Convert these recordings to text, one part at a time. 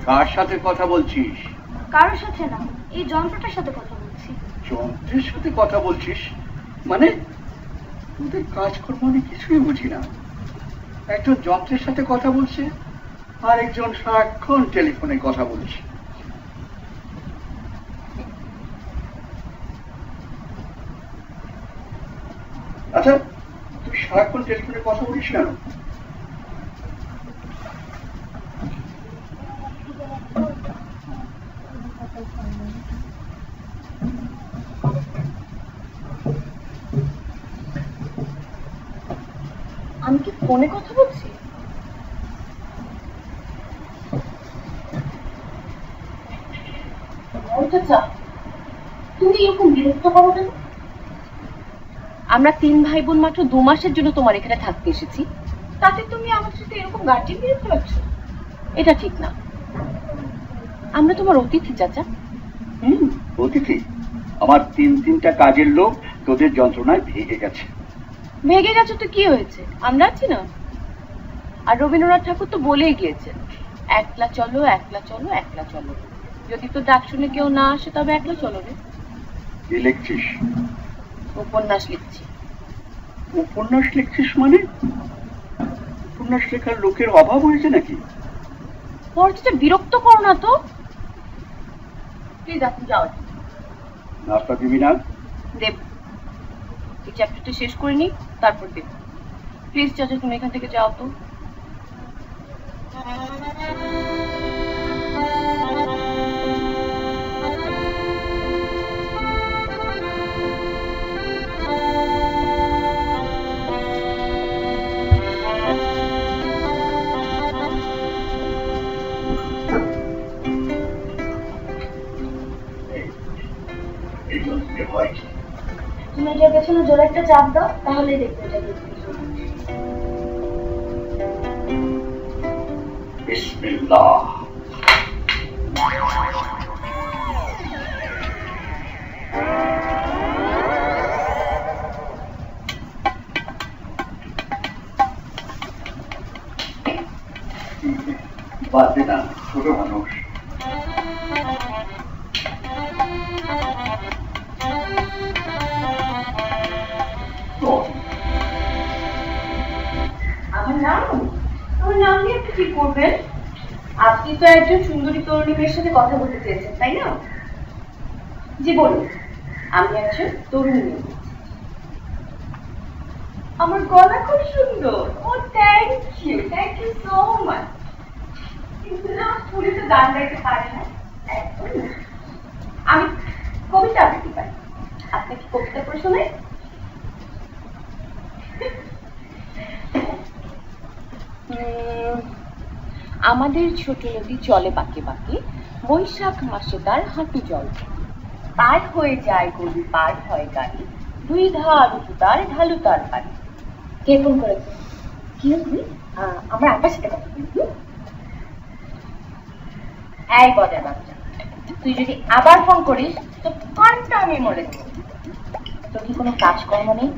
কার সাথে কথা বলছিস? কারোর সাথে না, এই যন্ত্রটার সাথে কথা বলছি। যন্ত্রের সাথে কথা বলছিস মানে? তোদের কাজকর্ম আমি কিছুই বুঝি না। একজন যন্ত্রের সাথে কথা বলছে আর একজন সারাক্ষণ টেলিফোনে কথা বলছে। আচ্ছা, তুই সারাক্ষণ টেলিফোনে কথা বলিস কেন? আমি কি ফোনে কথা বলছি? তুমি এরকম বিরক্ত করো কেন? আমরা 3 ভাই বোন মাত্র 2 মাসের জন্য তোমার এখানে থাকতে এসেছি, তাতে তুমি আমার সাথে এরকম গার্জিয়ান বিরক্ত লাগছো? এটা ঠিক না। আমরা তোমার অতিথি চাচা। অতিথি? আমার 3টা কাজের লোক তোদের যন্ত্রণায় ভেগে গেছে। ভেগে গেছে তো কি হয়েছে, আমরা আছি না? আর রবীন্দ্রনাথ ঠাকুর তো বলেই গিয়েছেন, একলা চলো একলা চলো একলা চলো। যদি তো ডাক শুনে কেউ না আসে তবে একলা চলো রে। কি লিখছিস? উপন্যাস লিখছি। উপন্যাস লিখছিস মানে? উপন্যাস লেখার লোকের অভাব হয়েছে নাকি? পড়তে বিরক্ত করো না তো প্লিজ। আপনি যাও। নাস্তা দিবি না? দেব। এই চ্যাপ্টারটা শেষ করে নি, তারপর দেব। প্লিজ চাচা, তুমি এখান থেকে যাও তো। তুমি এটার পেছনে জোরে একটা চাপ দাও, তাহলেই দেখতে যাবে। বিসমিল্লাহ। বাদে না, ছোট মানুষ। আমার নাম নিয়ে আপনি কি করবেন? আপনি তো একজন সুন্দরী তরুণী মেয়ের সাথে কথা বলতে চেয়েছেন, তাই না? জি বলুন। আমি একজন তরুণী মেয়ে। আমার গলা খুব সুন্দর। ও থ্যাংক ইউ সো মাচ। কিন্তু না, পুলিশ তো গান গাইতে পারে না। একদম না। আমি কবিতা আবৃত্তি পারি। আপনি কি কবিতা পড়ে শোনাই? আমাদের ছোট নদী চলে বাঁকে বাঁকে, বৈশাখ মাসে তার হাঁটু জল। পার হয়ে যায় গরু, পার হয় গাড়ি, 2 ধার উঁচু তার ঢালু তার বাড়ি। কে ফোন করেছে? কি হয়েছে? আমার আপার সাথে কথা বলি। এই বজার বাচ্চা, তুই যদি আবার ফোন করিস তো কানটা আমি মরে দেব। তোর কি কোনো কাজকর্ম নেই?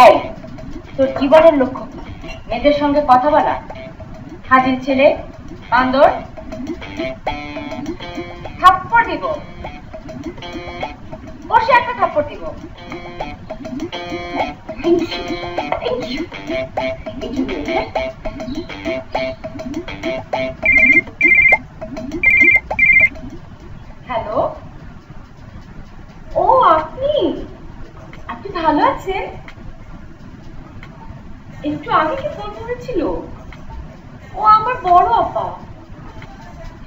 এই, তোর জীবনের লক্ষ্য কি? মেয়েদের সঙ্গে কথা বলা? হাজির ছেলে, বান্দর। থাপ্পড় দিব, বসে একটা থাপ্পড় দিব। হ্যালো। ও আপনি ভালো আছেন? একটু আগে কি ফোন করেছিল? ও আমার বড় আপা।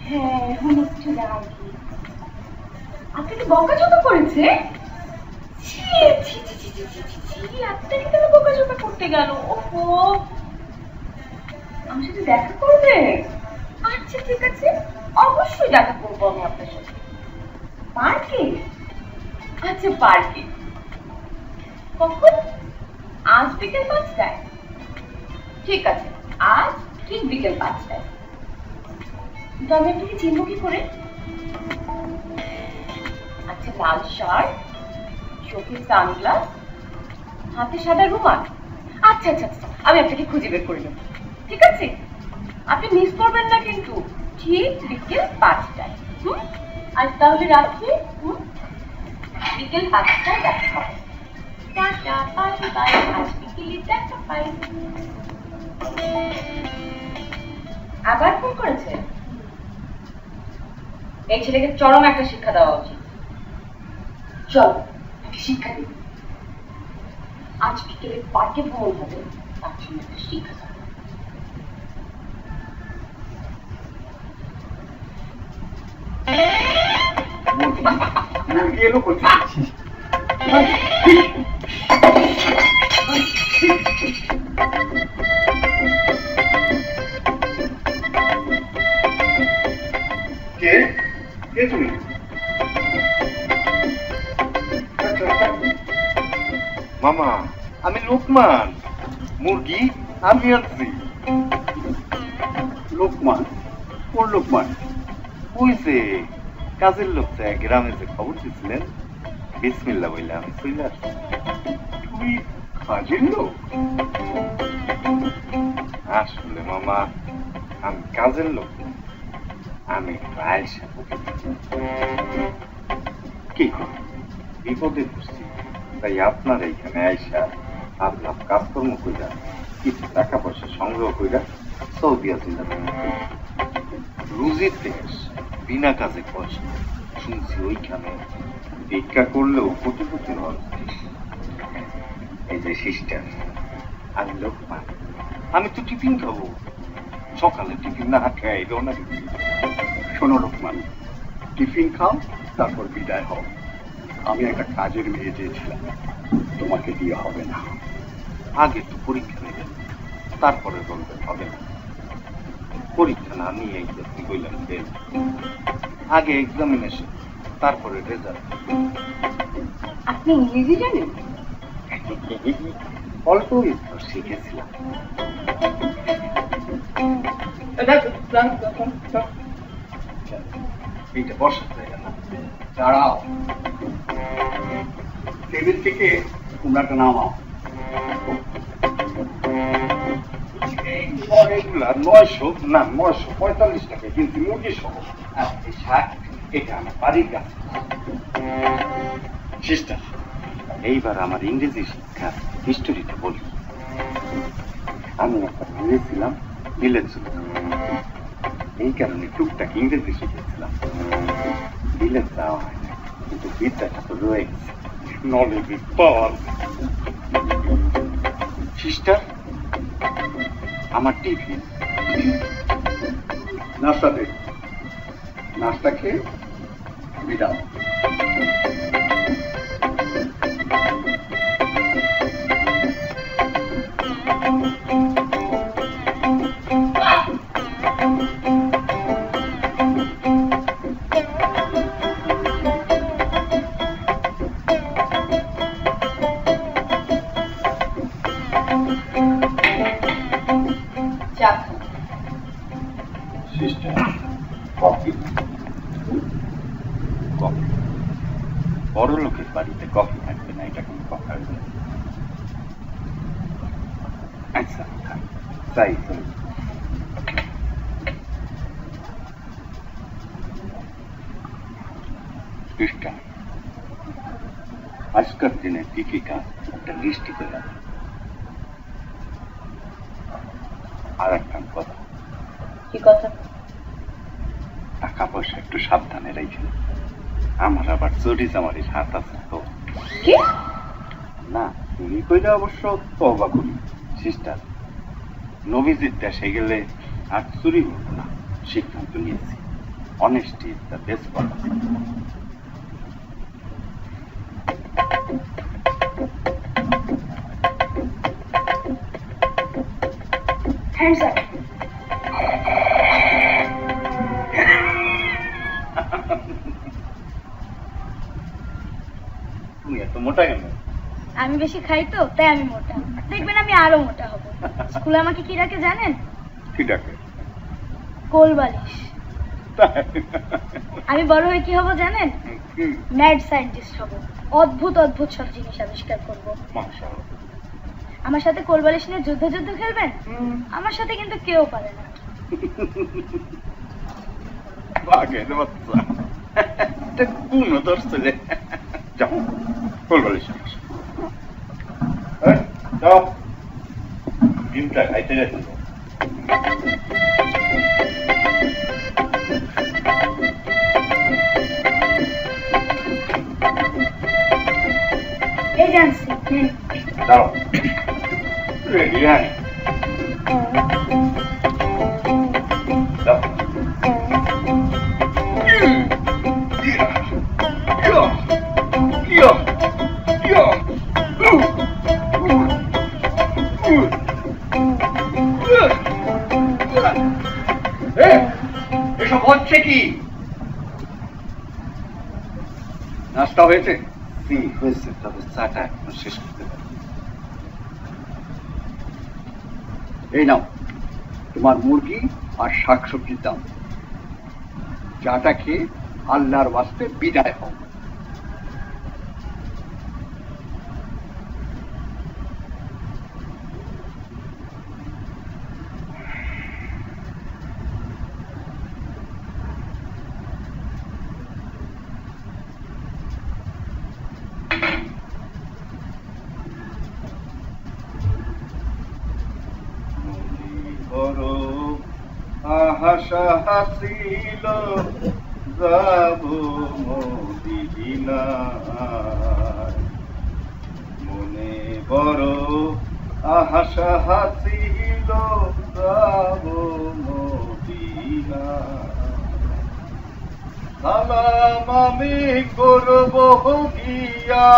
হ্যাঁ, এখন একটু রাগি। আপনাকে বকাঝকা করেছে? আপনাকে কেন বকাঝকা করতে গেল? ওহো, আমার সাথে দেখা করবে? আচ্ছা ঠিক আছে, অবশ্যই দেখা করবো আমি আপনার সাথে। পার্কে? আচ্ছা পার্কে। কখন? আজ বিকেল 5টায়। ঠিক আছে, আজ ঠিক বিকেল 5টায়। তো আমি আপনাকে চিনব কি করে? আচ্ছা, লাল শার্ট, চোখে সানগ্লাস, হাতে সাদা রুমাল। আচ্ছা আচ্ছা আচ্ছা, আমি আপনাকে খুঁজে বের করে নেব। ঠিক আছে, আপনি মিস করবেন না কিন্তু। ঠিক বিকেল 5টায়। আজ তাহলে রাত্রে বিকেল 5টায় দেখা হবে। টাটা, বাই বাই, আজ বিকেলে দেখা পাই। আবার ফোন করেছে? এই ছেলেকে চরম একটা শিক্ষা দেওয়া উচিত। চল একটা শিক্ষা দিই। আজ বিকেলে পার্কে ভ্রমণ হবে, তার জন্য একটা শিক্ষা দেওয়া। মুরগি এলো কোথায়? কে কে তুমি? মামা আমি লোকমান, মুরগি আমি আনছি। লোকমান? কোন লোকমান? ওই যে কাজের লোক যায় গ্রামে যে খবর দিচ্ছিলেন, বিসমিল্লা বললে আমি চলে আসছি। তুমি কাজের লোক? আসলে মামা আমি কাজের লোক না, আমি প্রায় কি করো? বিপদে পড়ছি, তাই আপনার এইখানে আইসা আপনার কাজকর্ম কইরা কিছু টাকা পয়সা সংগ্রহ কইরা সৌদি আরব রুজির দেশ, বিনা কাজে পয়সা। শুনছি ওইখানে ভিক্ষা করলেও কোটিপতি হওয়া যায়। এই যে সিস্টার, আমি লোকমান, আমি তো টিফিন খাবো, সকালে টিফিন না খাই রওনা দিচ্ছি। শোনো লোকমান, টিফিন খাও তারপর বিদায় হও। আমি একটা কাজের মেয়ে চেয়েছিলাম, তোমাকে দিয়ে হবে না। আগে তো পরীক্ষা নেবেন, তারপরে বলবেন হবে না। পরীক্ষা না নিয়ে এক্সাম কইলাম ফেল। আগে এক্সামিনেশন, তারপরে রেজাল্ট। আপনি ইংরেজি জানেন? অল্প একটু শিখেছিলাম। এইটা বর্ষা জায়গা না। দাঁড়াও, টেবিল থেকে কুমড়াটা নামাও। এগুলা 900 না 945 টাকা কিন্তু মুরগি সহ। আর এই শাক, এটা আমার বাড়ির গাছ। সিস্টার, এইবার আমার ইংরেজি শিক্ষা হিস্টোরিটা বলি। আমি একটা বিলে ছিলাম, বিলে ছিল, এই কারণে টুকটাক ইংরেজি শিখেছিলাম। বিলে যাওয়া হয় না, কিন্তু বিদ্যাটা তো রয়ে গেছে। Knowledge is power. সিস্টার, আমার টিফিন। নাস্তা দে, নাস্তা খেয়ে বিদাও। Sister, coffee. কফি বড় লোকের বাড়িতে কফি থাকবে না, এটা কোনো কথা হলো? আচ্ছা তাই সিস্টার, আজকের দিনে দীপিকা একটা লিস্টি করে। আর একটা কথা। কি কথা? টাকা পয়সা একটু সাবধানে রাখবেন, আমার আবার চুরি চামারির হাত আছে তো। কি? না, চুরি কইলে অবশ্য তওবা করি। সিস্টার, নবীজির দেশে গেলে আর চুরি করবো না, সিদ্ধান্ত নিয়েছি। Honesty is the best policy. হ্যাঁ স্যার। তুমি এত মোটা কেন? আমি বেশি খাই তো, তাই আমি মোটা। দেখবেন আমি আরো মোটা হব। স্কুলে আমাকে কি ডাকে জানেন? কি ডাকে? কোল বালিশ। আমি বড় হয়ে কি হব জানেন? ম্যাড সায়েন্টিস্ট হব। অদ্ভুত অদ্ভুত সব জিনিস আবিষ্কার করব। মাশাআল্লাহ। আমার সাথে কোল বালিশ নিয়ে যুদ্ধ যুদ্ধ খেলবেন? আমার সাথে কিন্তু কেউ পারে না। বাঘের বাচ্চা গুণও ধরছে রে। যাও ফুলবাড়ি যাও ডিমটা খাইতে গেছে। এই জানছি দাও রেডি হ্যাঁ দাও এসব হচ্ছে কি? নাস্তা হয়েছে? হয়েছে, তবে চাটা এখন শেষ করতে পারি। এই নাও তোমার মুরগি আর শাকসবজির দাম। চাটা খেয়ে আল্লাহর ওয়াস্তে বিদায় হও। বড় আশা হাসিল যাব মদিনায়, মনে বড় আশা হাসিল যাব মদিনায়। সালাম আমি করব গিয়া,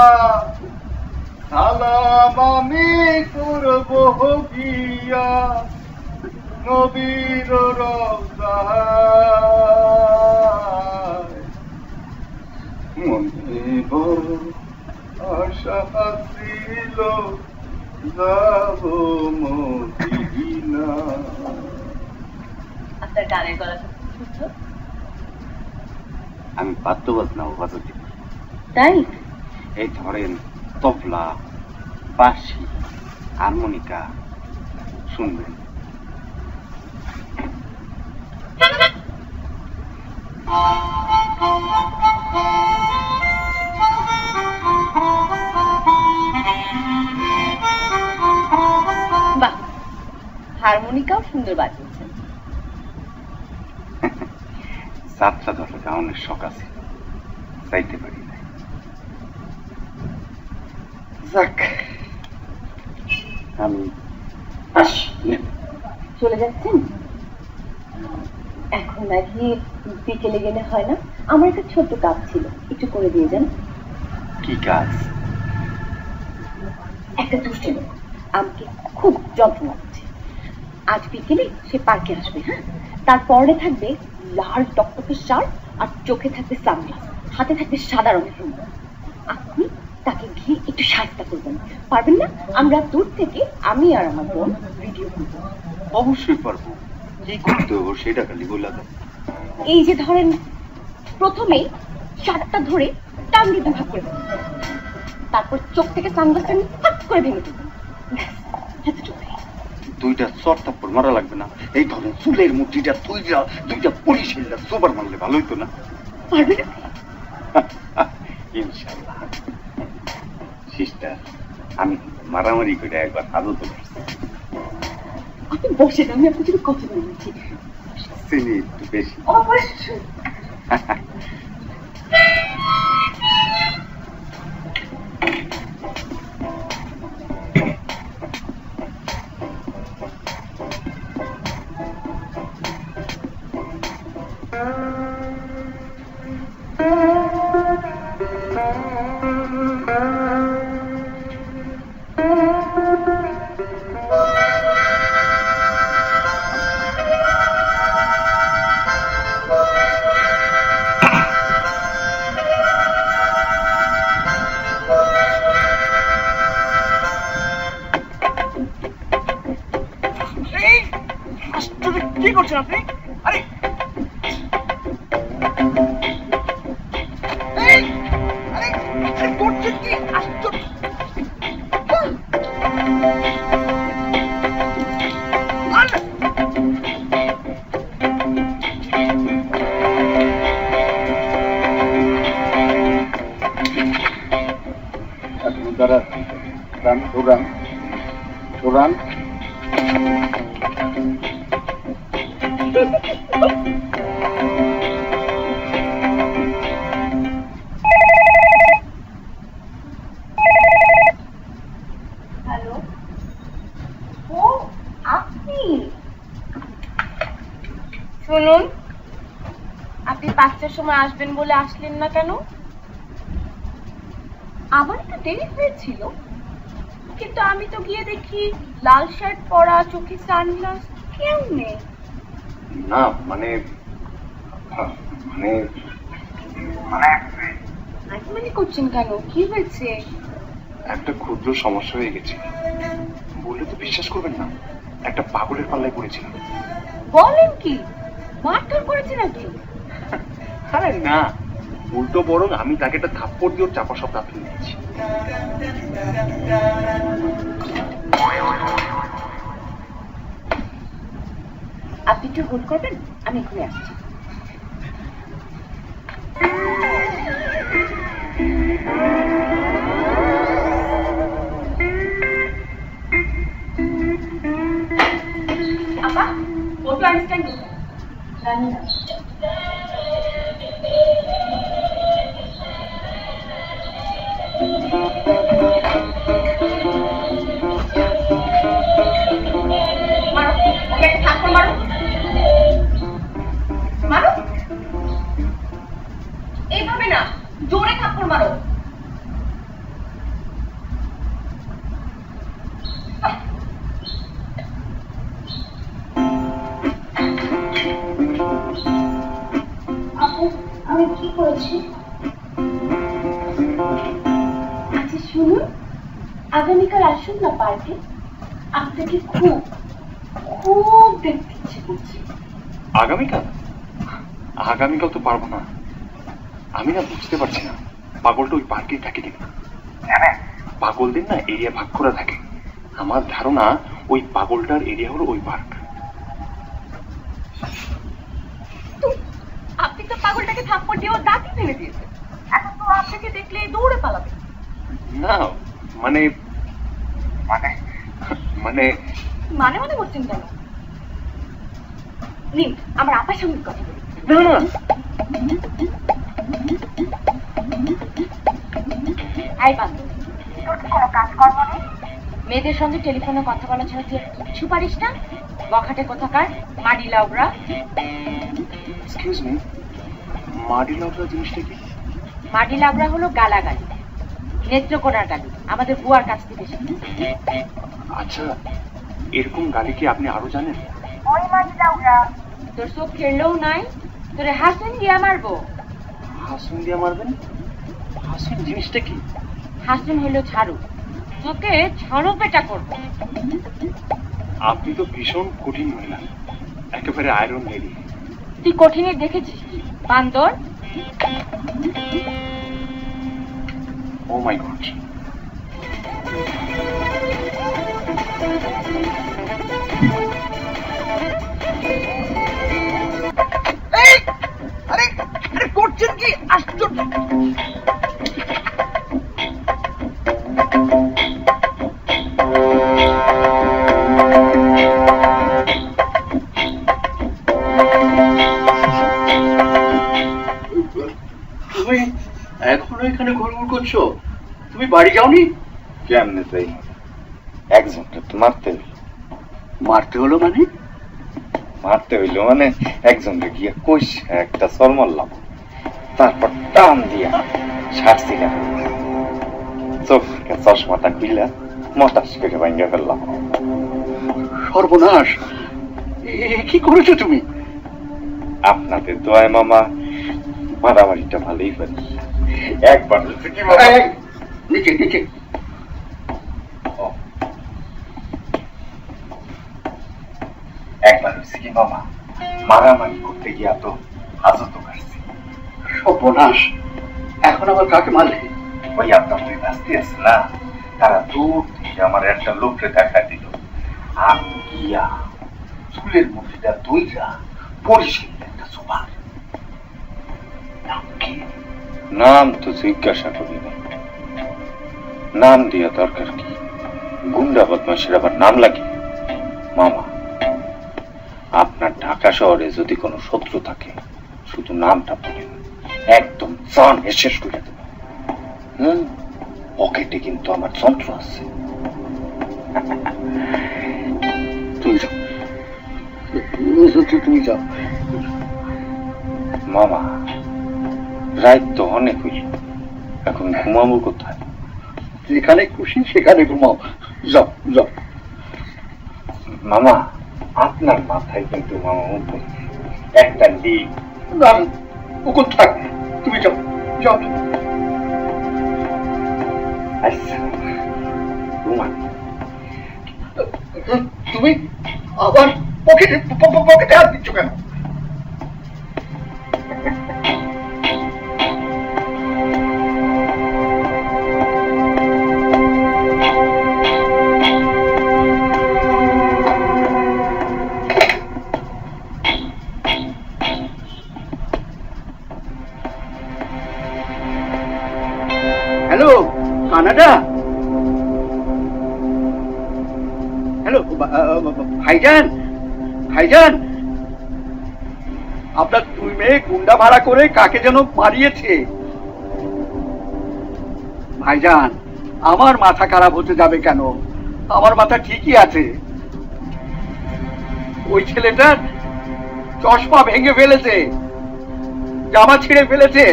সালাম আমি করব গিয়া নবীর রওজায়, মনে বড় আশা ছিল যাব মদিনা। আপনার গানের গলাটা খুব সুন্দর। আমি বাদ্য বাজনা বাজাতে পারি। তাই? এই ধরেন তবলা, বাঁশি, হারমোনিকা শুনবেন। বাহ, হারমোনিকাও সুন্দর বাজিয়েছেন। যাত্রা ধরে গানের শখ আছে, চাইতে পারি না। যাক, আমি চলে যাচ্ছেন? এখন নাকি বিকেলে গেলে হয় না? আমার একটা ছোট্ট কাজ ছিল, একটু করে দিয়ে যান। কি কাজ? একটা দুষ্টু লোক আমাকে খুব যন্ত্রণা করছে। আজ বিকেলে সে পার্কে আসবে। হ্যাঁ, তারপরে থাকবে লাল টকটকে শার্ট আর চোখে থাকবে সানগ্লাস, হাতে থাকবে সাদা রঙের রুমাল। আপনি তাকে গিয়ে একটু সাহায্য করবেন, পারবেন না? আমরা দূর থেকে আমি আর আমার বোন ভিডিও করব। অবশ্যই পারবো। কি করতে হবে সেটা খালি বলে দাও। এই যে ধরেন, প্রথমেই শার্টটা ধরে টান দিয়ে দুভাগ করে দেবেন, তারপর চোখ থেকে সানগ্লাসটা নিয়ে ফাট করে ভেঙে দেবেন। দুইটা চট থাপ্পড় মারা লাগবে না? এই ধরেন চুলের মুঠিটা দুইটা পুলিশের সোবার মারলে ভালো হইতো না? পারবেন? ইনশাআল্লাহ। সিস্টার, আমি মারামারি করে একবার আদত করছি। আপনি বসেন, আমি আপনার জন্য কথা বলছি। চিনি একটু বেশি। অবশ্যই। কি করছেন আপনি? আরে করছেন কি? আশ্চর্য! পুরান হ্যালো, ও আপনি? শুনুন, আপনি 5টার সময় আসবেন বলে আসলেন না কেন? আমার তো দেরি হয়েছিল, কিন্তু আমি তো গিয়ে দেখি লাল শার্ট পরা, চোখে সানগ্লাস, কেউ নেই। না মানে মানে মানে করছেন কেন? কি হয়েছে? একটা ক্ষুদ্র সমস্যা হয়ে গেছে, বললে তো বিশ্বাস করবেন না। একটা পাগলের পাল্লায় পড়েছিলাম। বলেন কি? মারধর করেছে নাকি? আরে না, উল্টো বরং আমি তাকে একটা থাপ্পড় দিয়ে ওর চাপা সব দাঁত ফেলে দিয়েছি। আপনি একটু হোল্ড করবেন, আমি এখানে আসছি। আপা, ফটো আনস্ট্যান্ড কোথায়? জানি না। মারো, ওকে একটা থাপ্পড় মারো। মারো, এইভাবে না, জোরে থাপ্পড় মারো। আপু, আমি কি করেছি? আচ্ছা শুনুন, আগামীকাল আসুন না পার্কে। আপনাকে খুব খুব দেখতে ইচ্ছে করছে। আগামীকাল? আগামীকাল তো পারবো না। আমি না বুঝতে পারছি না পাগলটা ওই পার্কেই থাকে কিনা। পাগলদের না এরিয়া ভাগ করা থাকে। আমার ধারণা ওই পাগলটার এরিয়া হলো ওই পার্ক। আপনি তো পাগলটাকে থাপ্পড় দিয়ে ওর দাঁতই ফেলে দিয়েছেন। এখন তো আপনাকে দেখলে দৌড়ে পালাবে। না মানে মানে মানে মানে মানে বলছেন কেন? নিন, আমার আপার সঙ্গে কথা বলি। না না এই বান্ধব, তোর কি কোনো কাজকর্ম নেই? মেয়েদের সঙ্গে টেলিফোনে কথা বলা ছাড়া তুই আর কিচ্ছু পারিস না? বখাটে কোথাকার, মাডি লাউড়া। এক্সকিউজ মি, মাডি লাউডা জিনিসটা কি? মাডি লাউড়া হলো গালাগালি, নেত্রকোনার গালি, আমাদের বুয়ার কাছ থেকে শিখি। আচ্ছা, এরকম গালি কি আপনি আরো জানেন? ওই মাডি লাউড়া তোর চোখ খেললেও নাই, তোরে হাসুন দিয়া মারবো। হাসুন দিয়ে মারবেন? হাসুন জিনিসটা কি? হাসুন হলো ঝাড়ু, তোকে ঝাড়ু পেটা করবো। আপনি তো ভীষণ কঠিন মহিলা, একেবারে আয়রন লেডি। তুই কঠিনের দেখেছিস কি বান্দর? ও মাই গড। আরে আরে করছেন কি? আশ্চর্য! তুমি এখনো এখানে ঘুরঘুর করছো? তুমি বাড়ি যাওনি? কেমনে তাই? একজনকে তো মারতে হইল। মারতে হলো মানে? মারতে হইলো মানে একজনকে গিয়ে কইস একটা সর মারলাম, তারপর টান দিয়া ছাড়ছিলাম, চোখকে চশমাটা খুইলা মতাস করে ভাঙ্গা ফেললাম। সর্বনাশ! কি করেছো তুমি? আপনাদের দোয়ায় মামা মারামারিটা ভালোই পারি। একবার হচ্ছে কি মামা, নিচে নিচে। একবার হচ্ছে কি মামা, মারামারি করতে গিয়া তো হাজত পারছি। সর্বনাশ! এখন আবার কাকে মারলে? ওই আপনার দুই ভাস্তি আছে না, তারা দূর থেকে আমার একটা লোককে দেখা দিল। আমি গিয়া চুলের মুঠিটা দইরা পরিষ্কার একটা সোফা। নাম তো জিজ্ঞাসা করিনি, নাম দিয়া দরকার কি? গুন্ডা বদমাশের আবার নাম লাগে? মামা, আপনার ঢাকা শহরে যদি কোনো শত্রু থাকে শুধু নামটা বলেন, একদম জান শেষ করে দেব। পকেটে কিন্তু আমার যন্ত্র আছে। তুমি যাও, তুমি যাও। মামা, রাত তো অনেক হইল, এখন ঘুমাবো কোথায়? যেখানে খুশি সেখানে ঘুমাও। যাও যাও। মামা, আপনার মাথায় কিন্তু মামা উপর একটা ডিম। না, ওখানে থাক, তুমি যাও যাও। আচ্ছা ঘুমান। তুমি আবার পকেটে হাত দিচ্ছ কেন? হ্যালো কানাডা, হ্যালো ভাইজান, ভাইজান আপনার দুই মেয়ে গুন্ডা ভাড়া করে কাকে যেন মারিয়েছে। ভাইজান, আমার মাথা খারাপ হতে যাবে কেন? আমার মাথা ঠিকই আছে। ওই ছেলেটার চশমা ভেঙে ফেলেছে, জামা ছিঁড়ে ফেলেছে।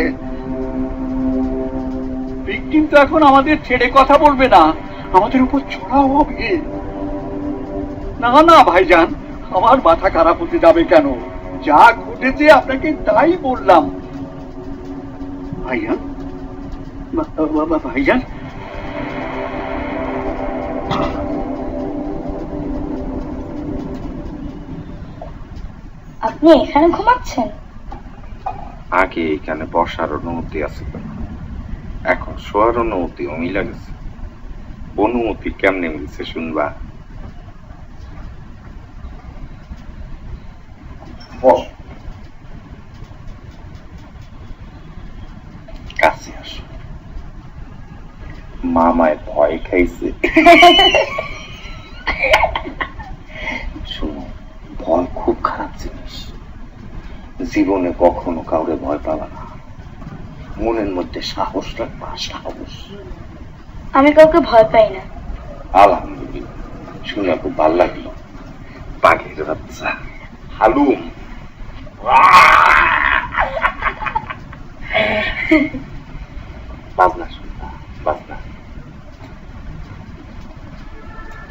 ভিকটিম তো এখন আমাদের ছেড়ে কথা বলবে না, আমাদের উপর চড়াও হবে। না না ভাইজান, আমার মাথা খারাপ হতে যাবে কেন? যা ঘটেছে আপনাকে তাই বললাম। ভাইজান, ভাইজান, আপনি এখানে ঘুমাচ্ছেন? আগে এখানে বসার অনুমতি আছে, এখন শোয়ার অনুমতি মিলা গেছে। অনুমতি কেমনে মিলছে শুনবা? কাছে আসো। মামায় ভয় খাইছে। শুনো, ভয় খুব খারাপ জিনিস। জীবনে কখনো কাউরে ভয় পাবা না, মনের মধ্যে সাহস রাখবা, সাহস। আমি কাউকে ভয় পাই না। আলহামদুলিল্লাহ, শুনে খুব ভালো লাগলো। বাঘের বাচ্চা হালুম। বাজনা শুনবা, বাজনা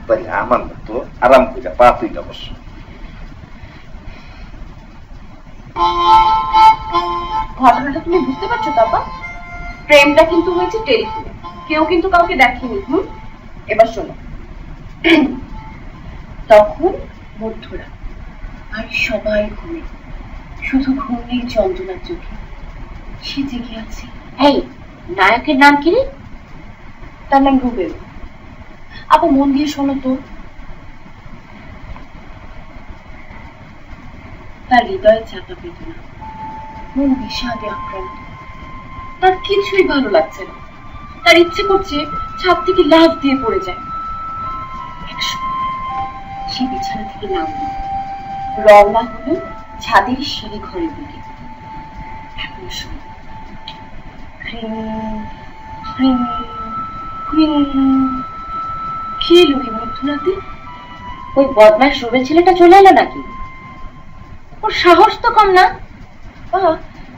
তাই আমার মতো আরাম করে পা তুই অবশ্য। ঘটনাটা তুমি বুঝতে পারছো বাবা? প্রেমটা কিন্তু হয়েছে টেলিফোনে, কেউ কিন্তু কাউকে দেখেনি। এবার শোনো। তখন মধ্যরাত, আর সবাই ঘুমে, শুধু ঘুম নেই চন্দনার চোখে। সে জেগে আছে। হেই, নায়কের নাম কি রে? তার নাম রুবেল। আপা মন দিয়ে শোনো তো। তার হৃদয়ে চাপা বেদনা, মন বিষাদে আক্রান্ত। তার কিছুই ভালো লাগছে না, তার ইচ্ছে করছে ছাদ থেকে লাফ দিয়ে পড়ে যায়। সে বিছানা থেকে নামলো, রওনা হলো ছাদের সিঁড়ি ঘরের দিকে। এখন শোনো, কে এলো এই মধ্যরাতে? ওই বদমাশ রুবেল ছেলেটা চলে এলো নাকি? ওর সাহস তো কম না।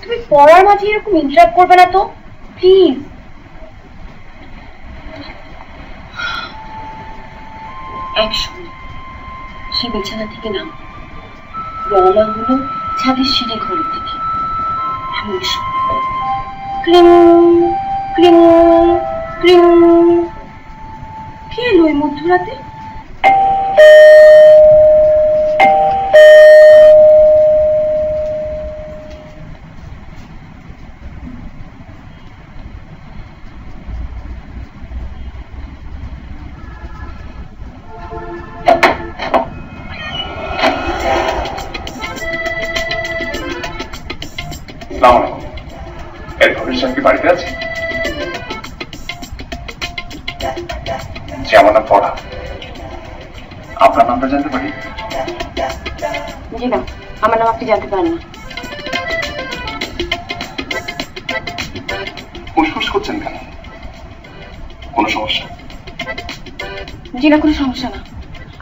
তুমি পড়ার মাঝে এরকম ইন্টারাপ্ট করবে না তো প্লিজ। একসময় সে বিছানা থেকে নাম, রওনা হলো ছাদের সিঁড়ি ঘরের দিকে। এমন সময় ক্রিং ক্রিং ক্রিং, কে এলো এই মধ্যরাতে? বাড়িতে আছে? যে আমার নাম পড়া। আপনার নামটা জানতে পারি? জি না, আমার নাম আপনি জানতে পারেন না। ফুসফুস করছেন কেন? কোনো সমস্যা? জি না, কোনো সমস্যা না।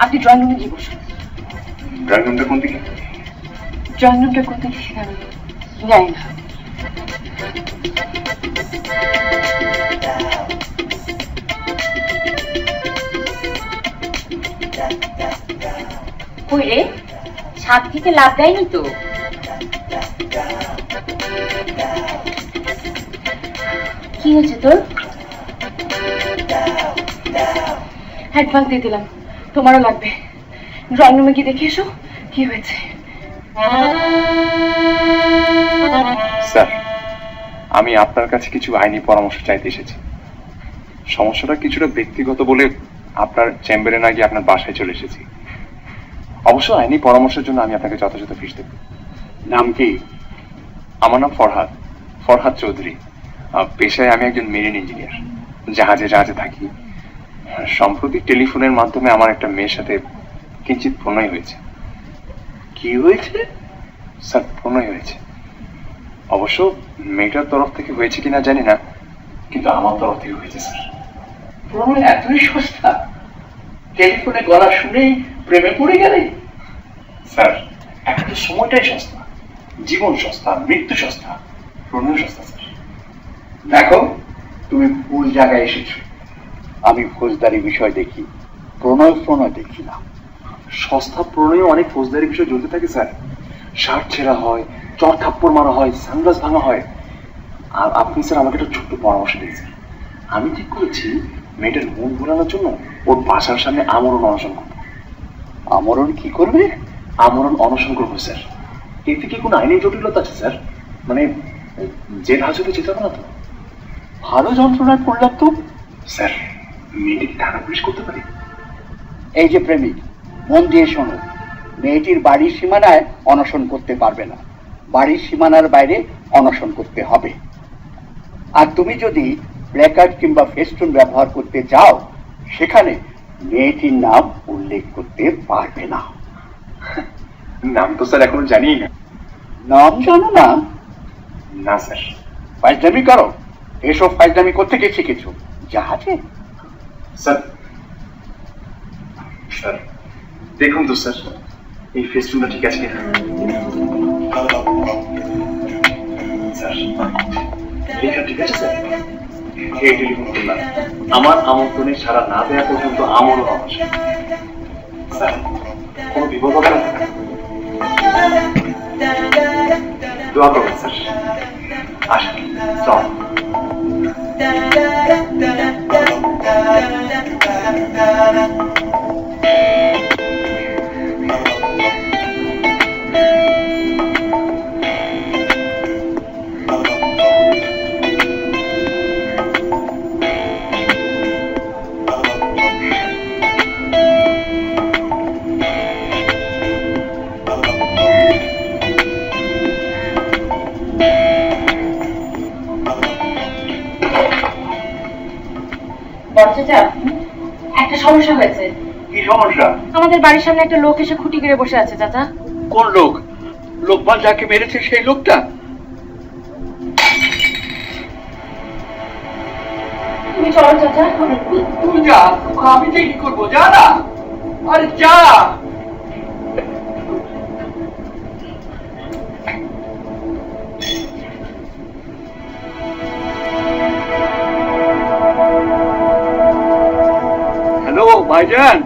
আপনি ড্রয়িং রুমে গিয়ে বসুন। ড্রয়িং রুমটা কোন দিকে? ড্রয়িং রুমটা কোথায় সেটা আমি জানি না। কই রে, ছাদ থেকে লাভ দেয়নি তো? কি হয়েছে তোর? অ্যাডভান্স দিয়ে দিলাম, তোমারও লাগবে। ড্রয়িং রুমে গিয়ে দেখে এসো কি হয়েছে। স্যার, আমি আপনার কাছে কিছু আইনি পরামর্শ চাইতে এসেছি। সমস্যাটা কিছুটা ব্যক্তিগত বলে আপনার চেম্বারে না গিয়ে আপনার বাসায় চলে এসেছি। অবশ্য আইনি পরামর্শের জন্য আমি আপনাকে যথাযথ ফিস দেব। নাম কি? আমার নাম ফরহাদ, ফরহাদ চৌধুরী। পেশায় আমি একজন মেরিন ইঞ্জিনিয়ার, জাহাজে জাহাজে থাকি। সম্প্রতি টেলিফোনের মাধ্যমে আমার একটা মেয়ের সাথে কিঞ্চিত প্রণয় হয়েছে। কি হয়েছে? স্যার, প্রণয় হয়েছে। অবশ্য মেয়েটার তরফ থেকে হয়েছে কিনা জানি না, কিন্তু আমার তরফ থেকে হয়েছে স্যার। প্রণয় এতই সস্তা? টেলিফোনে গলা শুনেই প্রেমে পড়ে গেলে? স্যার, এখন তো সময়টাই সস্তা, জীবন সস্তা, মৃত্যু সস্তা, প্রণয় সস্তা স্যার। দেখো, তুমি ভুল জায়গায় এসেছো। আমি ফৌজদারি বিষয় দেখি, প্রণয় দেখি না। সস্তা প্রণয়ে অনেক ফৌজদারি বিষয় জড়িত থাকে স্যার। শার্ট ছেঁড়া হয়, চর থাপ্পড় মারা হয়, সানগ্লাস ভাঙা হয়। আর আপনি স্যার আমাকে একটা ছোট্ট পরামর্শ দিয়েছেন। আমি ঠিক করেছি মেয়েটার মন ভোলানোর জন্য ওর বাসার সামনে আমরণ অনশন করবো। আমরণ কি করবে? আমরণ অনশন করবো স্যার। এতে কি কোনো আইনি জটিলতা আছে স্যার? মানে জেল হাজতে যেতে হবে না তো? ভালো যন্ত্রণায় পড়লাম তো। স্যার, মেয়েটিকে থানা পুলিশ করতে পারি? এই যে প্রেমিক, মন দিয়ে শোনো, মেয়েটির বাড়ির সীমানায় অনশন করতে পারবে না, বাড়ির সীমানার বাইরে অনশন করতে হবে। আর তুমি যদি প্ল্যাকার্ড কিংবা ফেস্টুন ব্যবহার করতে চাও, সেখানে মেয়েটির নাম উল্লেখ করতে পারবে না। নাম তো স্যার এখনো জানি না। নাম জানো না? না স্যার। ফাইজলামি করো। এসব ফাইজলামি কোত্থেকে শিখেছো? জাহাজে? স্যার, স্যার দেখুন তো স্যার, এই ফেস্টুনটা ঠিক আছে কিনা? স্যার, লেখা ঠিক আছে স্যার? এই টেলিফোন করলাম, আমার আমন্ত্রণে সারা না দেওয়া পর্যন্ত আমরও অবশ্যই। স্যার, কোনো বিপদ হবে না? দোয়া করবেন স্যার। আসুন, চল। চাচা, একটা সমস্যা হয়েছে। কি সমস্যা? আমাদের বাড়ির সামনে একটা লোক এসে খুঁটি গেড়ে বসে আছে চাচা। কোন লোক? লোকমান যাকে মেরেছে সেই লোকটা? তুমি চলো চাচা। তুই যা, আমি যে কি করবো? যা না, আরে যা। হ্যালো ভাইজান,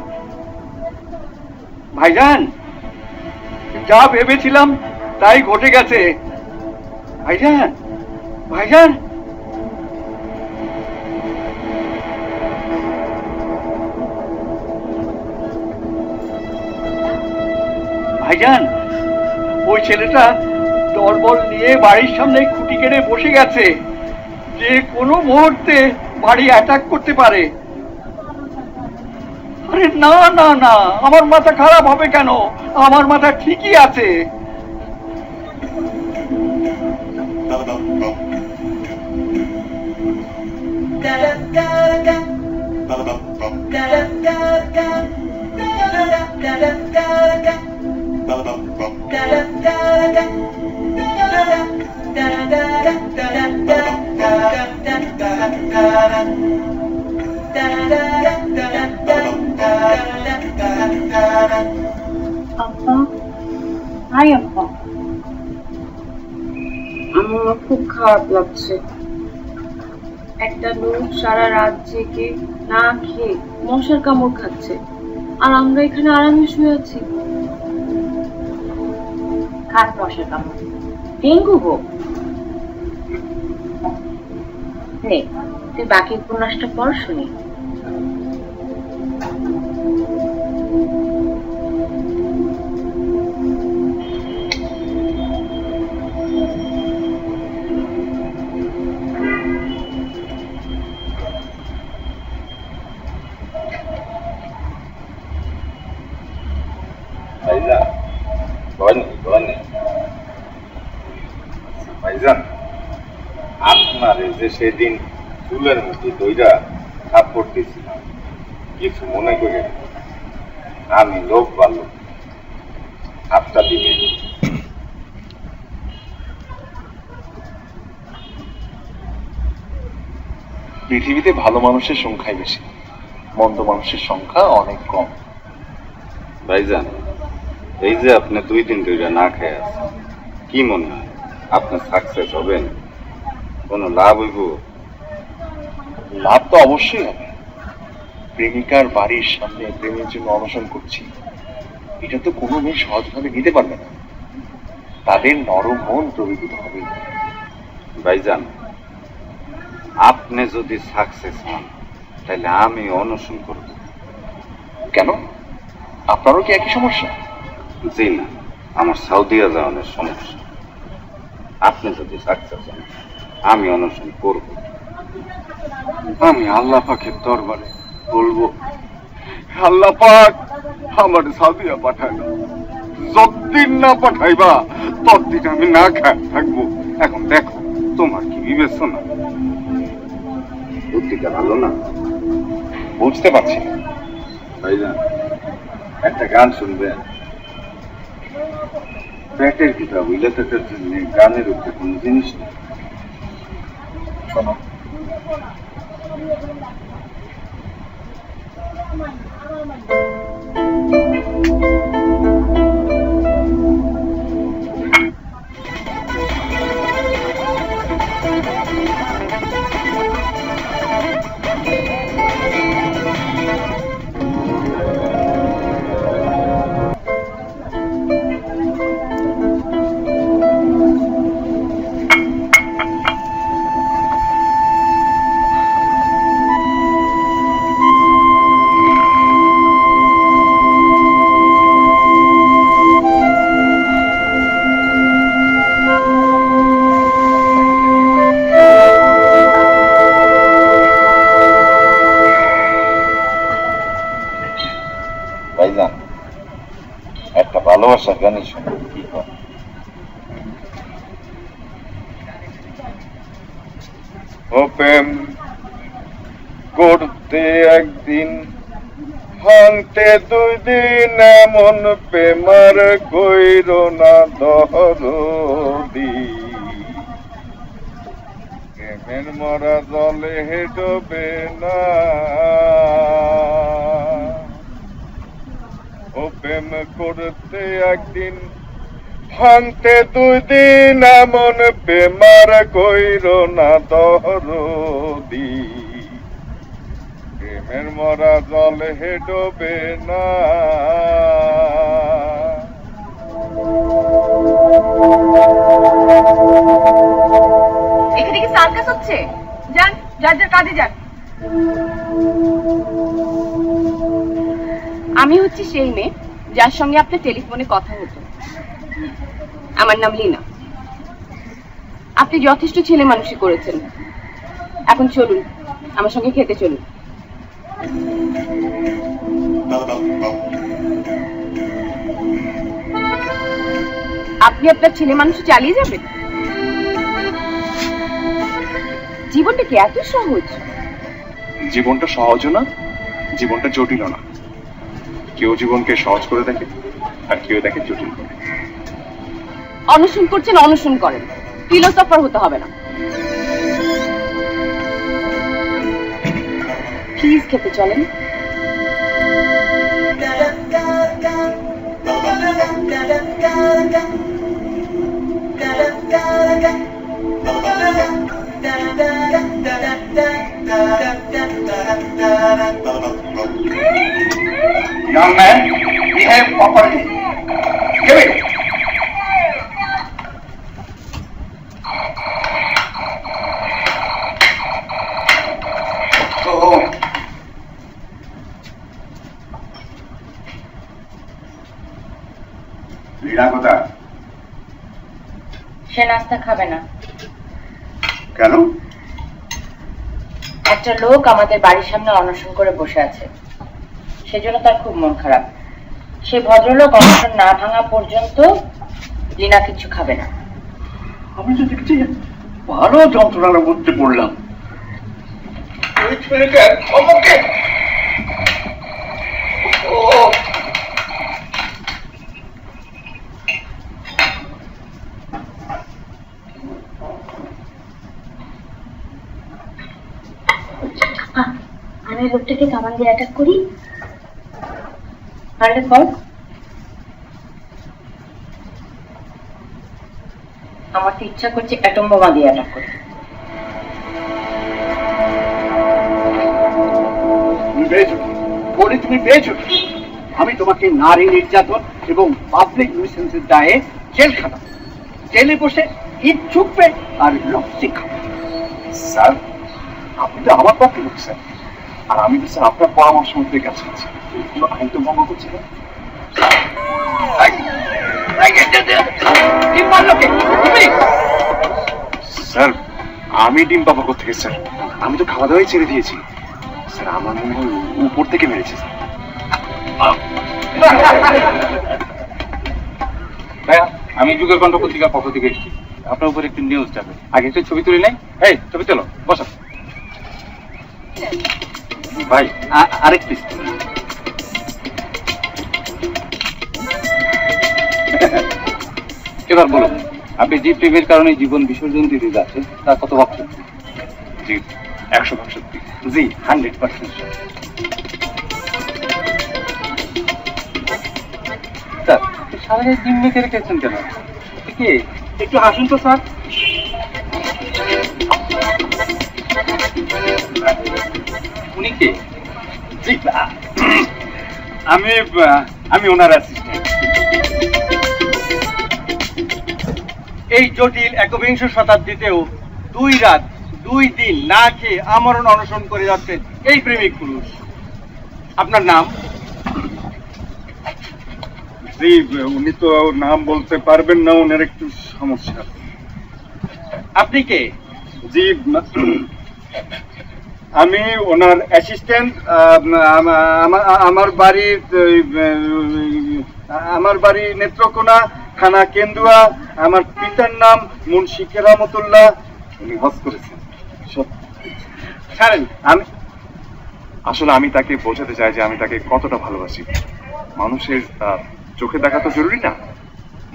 ভাইজান, যা ভেবেছিলাম তাই ঘটে গেছে। ভাইজান, ভাইজান, ভাইজান, ওই ছেলেটা দলবল নিয়ে বাড়ির সামনে খুঁটি কেটে বসে গেছে। যে কোনো মুহূর্তে বাড়ি অ্যাটাক করতে পারে। আরে না না না, আমার মাথা খারাপ হবে কেন? আমার মাথা ঠিকই আছে। Da da da da da da da da da da da আব্বা, হাই আব্বা। আমার খুব খারাপ লাগছে। একটা লোক সারা রাত জেগে না খেয়ে মশার কামড় খাচ্ছে, আর আমরা এখানে আরামে শুয়ে আছি। খাট মশার কামড়, ডেঙ্গু হোক। নে, তুই বাকি উপন্যাসটা পড় শুনি। ভাইজান, আপনার যে সেদিন চুলের মধ্যে দইটা থাপ্পড় দিয়েছিলাম, কিছু মনে করে আমি লোক ভালো হাতটা দিকে। পৃথিবীতে ভালো মানুষের সংখ্যাই বেশি, মন্দ মানুষের সংখ্যা অনেক কম। ভাইজান, এই যে আপনি 2 দিন ধরে না খেয়ে আছেন, কি মনে হয় আপনি সাকসেস হবেন? কোনো লাভ হইব? লাভ তো অবশ্যই হবে। প্রেমিকার বাড়ির সামনে প্রেমের জন্য অনশন করছি, এটা তো কোনো মেয়ে সহজভাবে নিতে পারবে না। তাদের নরম মন প্রবিত হবে। ভাইজান, আপনি যদি সাকসেস হন তাহলে আমি অনশন করব। কেন, আপনারও কি একই সমস্যা? জি না, আমার সৌদিয়া যাওয়ানোর সমস্যা। আপনি যদি সাকসেস হন আমি অনশন করব। আমি আল্লাহ পাকের দরবারে বলবো, আল্লাহ পাক আমার সৌদিয়া পাঠায় না, যতদিন না পাঠাইবা ততদিন আমি না খায় থাকবো। এখন দেখো তোমার কি বিবেচনা? বুদ্ধিটা ভালো না? বুঝতে পারছি না। ভাইজান, একটা গান শুনবেন? পেটের পিতা বুঝলে থাকার জন্য গানের উপরে কোন জিনিস নেই। শোনো, ভাইজান, একটা ভালোবাসার গানই শুনে কি হয়? ও প্রেম করতে একদিন, ভাঙতে 2 দিন, এমন প্রেমার কইর না দহরদি। প্রেমের মরা জলে ডোবে না, ও প্রেম করতে একদিন, ভাঙতে 2 দিন, এমন প্রেমার কইর না দহরদি। প্রেমের মরা জলে ডোবে না। এখানে কি সার্কাস হচ্ছে? যান, যার যার কাজে যান। আমি হচ্ছি সেই মেয়ে যার সঙ্গে আপনার টেলিফোনে কথা হতো। আমার নাম লীনা। আপনি যথেষ্ট ছেলে মানুষই করেছেন, এখন চলুন আমার সঙ্গে খেতে চলুন। আপনি আপনার ছেলে মানুষ চালিয়ে যাবেন? জীবনটা কি এত সহজ? জীবনটা সহজও না, জীবনটা জটিল না। কেউ জীবনকে সহজ করে দেখে, আর কেউ দেখে জটিল করে। অনশন করছেন, অনশন করেন, ফিলোসফার হতে হবে না। প্লিজ খেতে চলেন। Young man, behave properly. Give it. Go home. লীলা কোথায়? সে নাস্তা খাবে না। কেন? একটা লোক আমাদের বাড়ির সামনে অনশন করে বসে আছে, সেজন্য তার খুব মন খারাপ। সে ভদ্রলোক অনশন না ভাঙা পর্যন্ত লীনা কিছু খাবে না। আমি তো দেখছি ভালো যন্ত্রণার মধ্যে পড়লাম। ওই ছেলেটার আমাকে আমি লোকটাকে কামান দিয়ে অ্যাটাক করি। আরে কর। আমার তো ইচ্ছা করছে অ্যাটম বোমা দিয়ে অ্যাটাক করি। তুমি পেয়েছো, বলি তুমি পেয়েছো। আমি তোমাকে নারী নির্যাতন এবং পাবলিক নিউসেন্সের দায়ে জেল খাটাবো। জেলে বসে ইট ছুকবে আর লক্ষ্যে খাবো। স্যার, আপনি তো আমার পক্ষে বলছেন, আর আমি তো স্যার আপনার পরামর্শ মধ্যে কাছে আছি। আইন তো ভঙ্গ করছি না। স্যার, আমি ডিম পাবো কোথেকে স্যার? আমি তো খাওয়া দাওয়াই ছেড়ে দিয়েছি স্যার। আমার মনে হয় উপর থেকে মেরেছে স্যার। ভাইয়া, আমি যুগের কণ্ঠ পত্রিকার পক্ষ থেকে এসেছি। আপনার উপর একটি নিউজ যাবে, আগে একটা ছবি তুলে নেই। এই ছবি তোলো, বসো। ভাই আরেক পিস। এবার বলুন, আপনি যে প্রেমের কারণে জীবন বিসর্জন দিতে যাচ্ছেন তা কত ভাবছেন? জি 100% সত্যি। জি 100%। স্যার, সারা ডিম মেখে রেখেছেন কেন? কি একটু হাসুন তো স্যার। উনি কে? জি আমি ওনার অ্যাসিস্ট্যান্ট। এই জটিল একবিংশ শতাব্দীতেও 2 রাত 2 দিন না খেয়ে আমরণ অনশন করে যাচ্ছেন এই প্রেমিক পুরুষ। আপনার নাম? জি, উনি তো নাম বলতে পারবেন না, ওনার একটু সমস্যা। আপনি কে? জি, আমি ওনার অ্যাসিস্ট্যান্ট। আমার বাড়ি নেত্রকোনা, থানা কেন্দুয়া। আমার পিতার নাম মুন্সি কেরামতুল্লাহ। উনি হজ করেছেন। ছাড়েন। আসলে আমি তাকে বোঝাতে চাই যে আমি তাকে কতটা ভালোবাসি। মানুষের চোখে দেখা তো জরুরি না,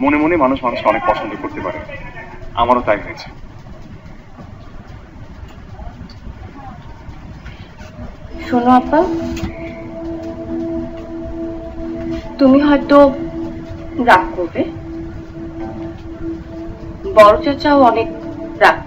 মনে মনে মানুষ মানুষকে অনেক পছন্দ করতে পারে। আমারও তাই হয়েছে। শোনো আপা, তুমি হয়তো রাগ করবে, বড় চাচাও অনেক রাগ